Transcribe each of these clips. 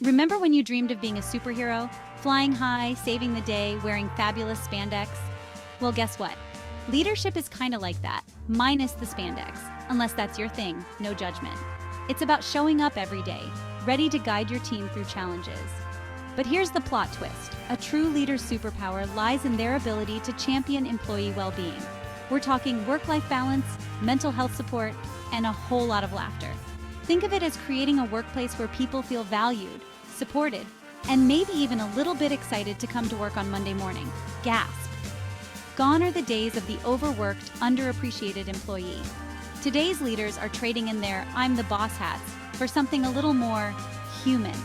Remember when you dreamed of being a superhero? Flying high, saving the day, wearing fabulous spandex? Well, guess what? Leadership is kind of like that, minus the spandex. Unless that's your thing, no judgment. It's about showing up every day, ready to guide your team through challenges. But here's the plot twist. A true leader's superpower lies in their ability to champion employee well-being. We're talking work-life balance, mental health support, and a whole lot of laughter. Think of it as creating a workplace where people feel valued, supported, and maybe even a little bit excited to come to work on Monday morning. Gasp! Gone are the days of the overworked, underappreciated employee. Today's leaders are trading in their "I'm the boss" hats for something a little more human.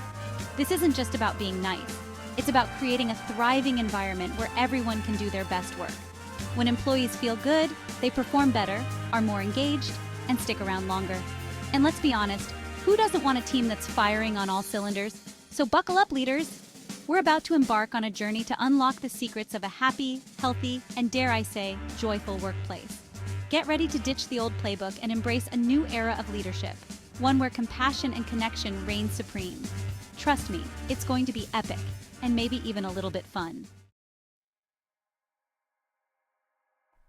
This isn't just about being nice. It's about creating a thriving environment where everyone can do their best work. When employees feel good, they perform better, are more engaged, and stick around longer. And let's be honest, who doesn't want a team that's firing on all cylinders? So buckle up, leaders. We're about to embark on a journey to unlock the secrets of a happy, healthy, and dare I say, joyful workplace. Get ready to ditch the old playbook and embrace a new era of leadership, one where compassion and connection reign supreme. Trust me, it's going to be epic, and maybe even a little bit fun.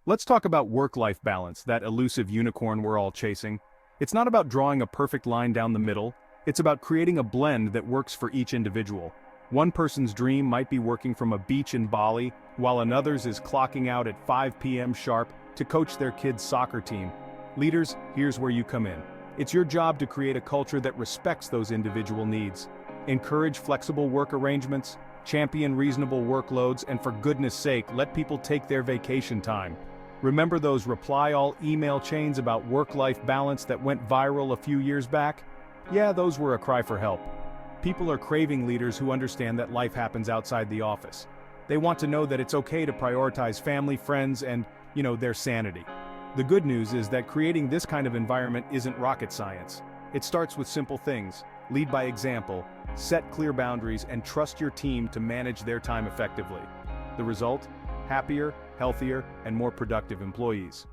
Let's talk about work-life balance, that elusive unicorn we're all chasing. It's not about drawing a perfect line down the middle, it's about creating a blend that works for each individual. One person's dream might be working from a beach in Bali, while another's is clocking out at 5 p.m. sharp to coach their kid's soccer team. Leaders, here's where you come in. It's your job to create a culture that respects those individual needs. Encourage flexible work arrangements, champion reasonable workloads, and for goodness sake, let people take their vacation time. Remember those reply-all email chains about work-life balance that went viral a few years back? Yeah, those were a cry for help. People are craving leaders who understand that life happens outside the office. They want to know that it's okay to prioritize family, friends, and, their sanity. The good news is that creating this kind of environment isn't rocket science. It starts with simple things. Lead by example, set clear boundaries, and trust your team to manage their time effectively. The result? Happier, healthier, and more productive employees.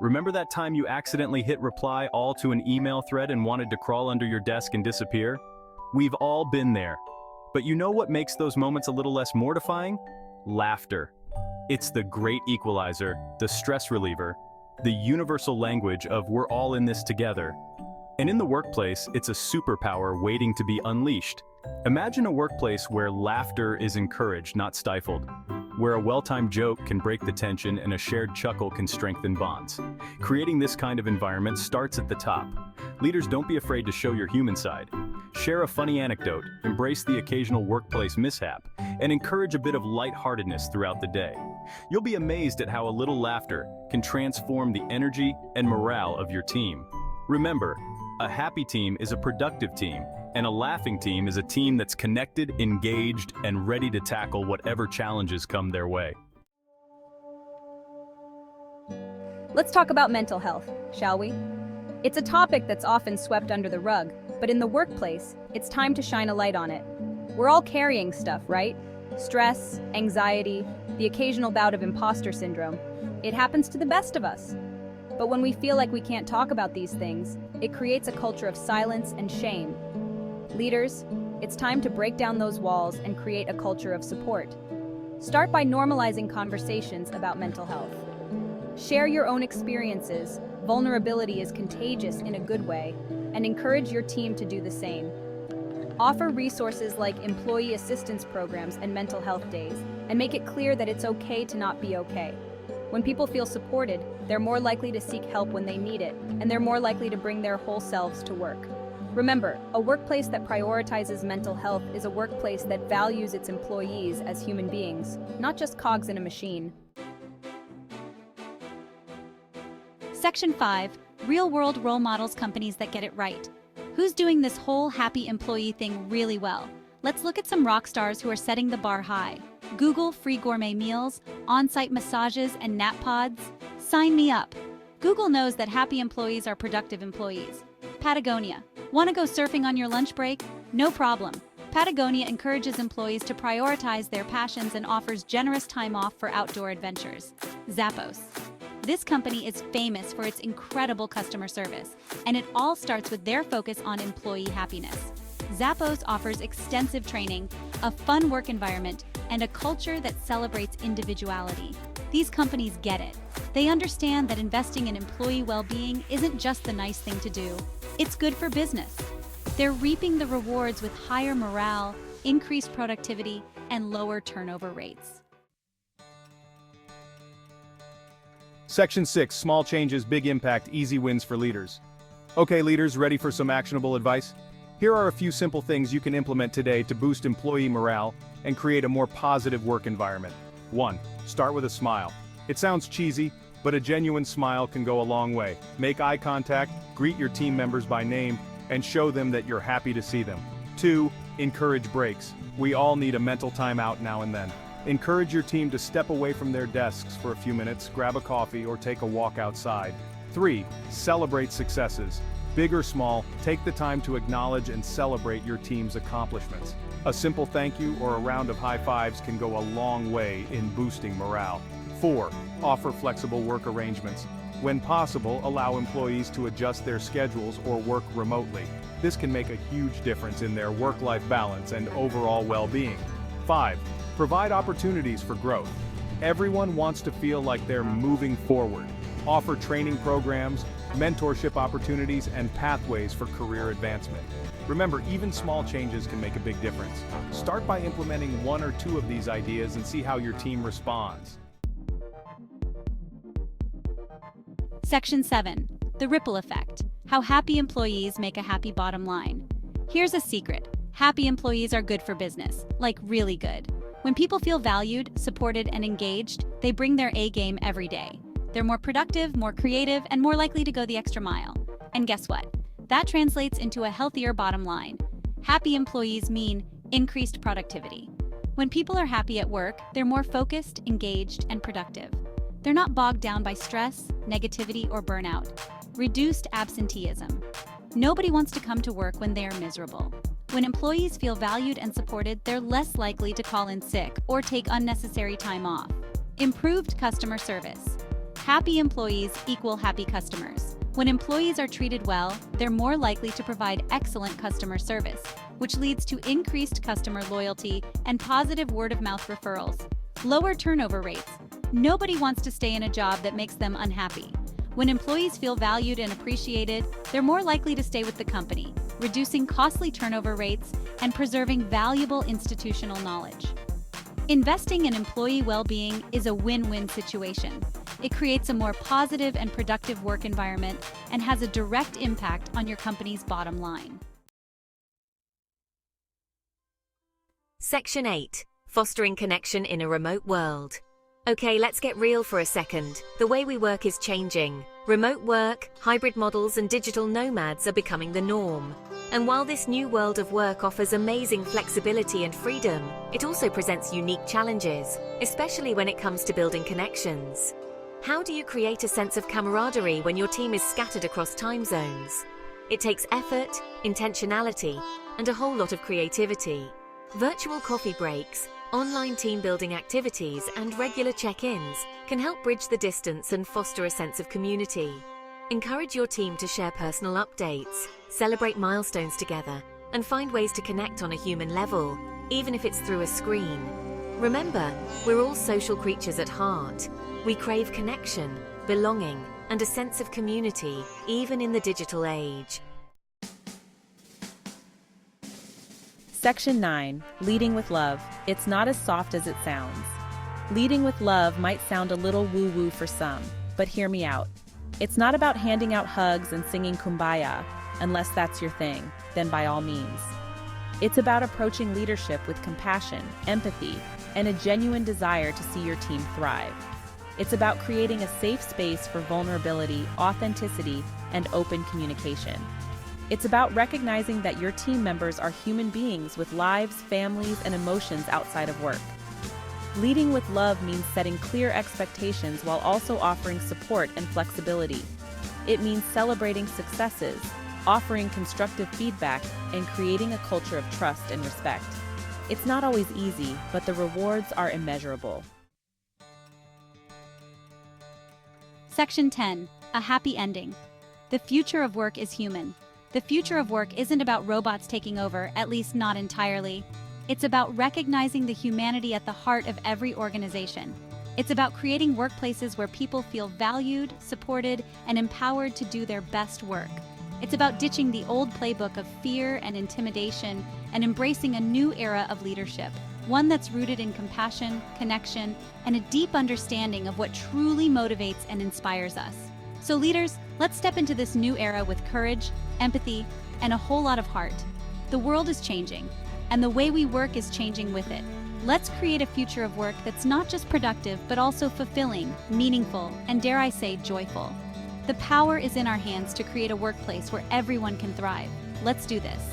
Remember that time you accidentally hit reply all to an email thread and wanted to crawl under your desk and disappear? We've all been there. But you know what makes those moments a little less mortifying? Laughter. It's the great equalizer, the stress reliever, the universal language of we're all in this together. And in the workplace, it's a superpower waiting to be unleashed. Imagine a workplace where laughter is encouraged, not stifled, where a well-timed joke can break the tension and a shared chuckle can strengthen bonds. Creating this kind of environment starts at the top. Leaders, don't be afraid to show your human side. Share a funny anecdote, embrace the occasional workplace mishap, and encourage a bit of lightheartedness throughout the day. You'll be amazed at how a little laughter can transform the energy and morale of your team. Remember, a happy team is a productive team, and a laughing team is a team that's connected, engaged, and ready to tackle whatever challenges come their way. Let's talk about mental health, shall we? It's a topic that's often swept under the rug, but in the workplace, it's time to shine a light on it. We're all carrying stuff, right? Stress, anxiety, the occasional bout of imposter syndrome. It happens to the best of us. But when we feel like we can't talk about these things, it creates a culture of silence and shame. Leaders, it's time to break down those walls and create a culture of support. Start by normalizing conversations about mental health. Share your own experiences. Vulnerability is contagious in a good way, and encourage your team to do the same. Offer resources like employee assistance programs and mental health days, and make it clear that it's okay to not be okay. When people feel supported, they're more likely to seek help when they need it, and they're more likely to bring their whole selves to work. Remember, a workplace that prioritizes mental health is a workplace that values its employees as human beings, not just cogs in a machine. Section 5. Real-world role models, companies that get it right. Who's doing this whole happy employee thing really well? Let's look at some rock stars who are setting the bar high. Google free gourmet meals, on-site massages, and nap pods. Sign me up. Google knows that happy employees are productive employees. Patagonia. Want to go surfing on your lunch break? No problem. Patagonia encourages employees to prioritize their passions and offers generous time off for outdoor adventures. Zappos. This company is famous for its incredible customer service, and it all starts with their focus on employee happiness. Zappos offers extensive training, a fun work environment, and a culture that celebrates individuality. These companies get it. They understand that investing in employee well-being isn't just the nice thing to do, it's good for business. They're reaping the rewards with higher morale, increased productivity, and lower turnover rates. Section 6, small changes, big impact, easy wins for leaders. Okay, leaders, ready for some actionable advice? Here are a few simple things you can implement today to boost employee morale and create a more positive work environment. 1. Start with a smile. It sounds cheesy, but a genuine smile can go a long way. Make eye contact, greet your team members by name, and show them that you're happy to see them. 2. Encourage breaks. We all need a mental time out now and then. Encourage your team to step away from their desks for a few minutes, grab a coffee, or take a walk outside. 3. Celebrate successes. Big or small, take the time to acknowledge and celebrate your team's accomplishments. A simple thank you or a round of high fives can go a long way in boosting morale. 4. Offer flexible work arrangements. When possible, allow employees to adjust their schedules or work remotely. This can make a huge difference in their work-life balance and overall well-being. 5. Provide opportunities for growth. Everyone wants to feel like they're moving forward. Offer training programs, mentorship opportunities, and pathways for career advancement. Remember, even small changes can make a big difference. Start by implementing 1 or 2 of these ideas and see how your team responds. Section 7. The ripple effect. How happy employees make a happy bottom line. Here's a secret. Happy employees are good for business, like really good. When people feel valued, supported, and engaged, they bring their A game every day. They're more productive, more creative, and more likely to go the extra mile. And guess what? That translates into a healthier bottom line. Happy employees mean increased productivity. When people are happy at work, they're more focused, engaged, and productive. They're not bogged down by stress, negativity, or burnout. Reduced absenteeism. Nobody wants to come to work when they are miserable. When employees feel valued and supported, they're less likely to call in sick or take unnecessary time off. Improved customer service. Happy employees equal happy customers. When employees are treated well, they're more likely to provide excellent customer service, which leads to increased customer loyalty and positive word-of-mouth referrals. Lower turnover rates. Nobody wants to stay in a job that makes them unhappy. When employees feel valued and appreciated, they're more likely to stay with the company, reducing costly turnover rates and preserving valuable institutional knowledge. Investing in employee well-being is a win-win situation. It creates a more positive and productive work environment and has a direct impact on your company's bottom line. Section 8. Fostering connection in a remote world. Okay, let's get real for a second. The way we work is changing. Remote work, hybrid models, and digital nomads are becoming the norm. And while this new world of work offers amazing flexibility and freedom, it also presents unique challenges, especially when it comes to building connections. How do you create a sense of camaraderie when your team is scattered across time zones? It takes effort, intentionality, and a whole lot of creativity. Virtual coffee breaks, online team-building activities, and regular check-ins can help bridge the distance and foster a sense of community. Encourage your team to share personal updates, celebrate milestones together, and find ways to connect on a human level, even if it's through a screen. Remember, we're all social creatures at heart. We crave connection, belonging, and a sense of community, even in the digital age. Section 9. Leading with love. It's not as soft as it sounds. Leading with love might sound a little woo-woo for some, but hear me out. It's not about handing out hugs and singing Kumbaya, unless that's your thing, then by all means. It's about approaching leadership with compassion, empathy, and a genuine desire to see your team thrive. It's about creating a safe space for vulnerability, authenticity, and open communication. It's about recognizing that your team members are human beings with lives, families, and emotions outside of work. Leading with love means setting clear expectations while also offering support and flexibility. It means celebrating successes, offering constructive feedback, and creating a culture of trust and respect. It's not always easy, but the rewards are immeasurable. Section 10. A happy ending. The future of work is human. The future of work isn't about robots taking over, at least not entirely. It's about recognizing the humanity at the heart of every organization. It's about creating workplaces where people feel valued, supported, and empowered to do their best work. It's about ditching the old playbook of fear and intimidation and embracing a new era of leadership, one that's rooted in compassion, connection, and a deep understanding of what truly motivates and inspires us. So leaders, let's step into this new era with courage, empathy, and a whole lot of heart. The world is changing, and the way we work is changing with it. Let's create a future of work that's not just productive, but also fulfilling, meaningful, and dare I say, joyful. The power is in our hands to create a workplace where everyone can thrive. Let's do this.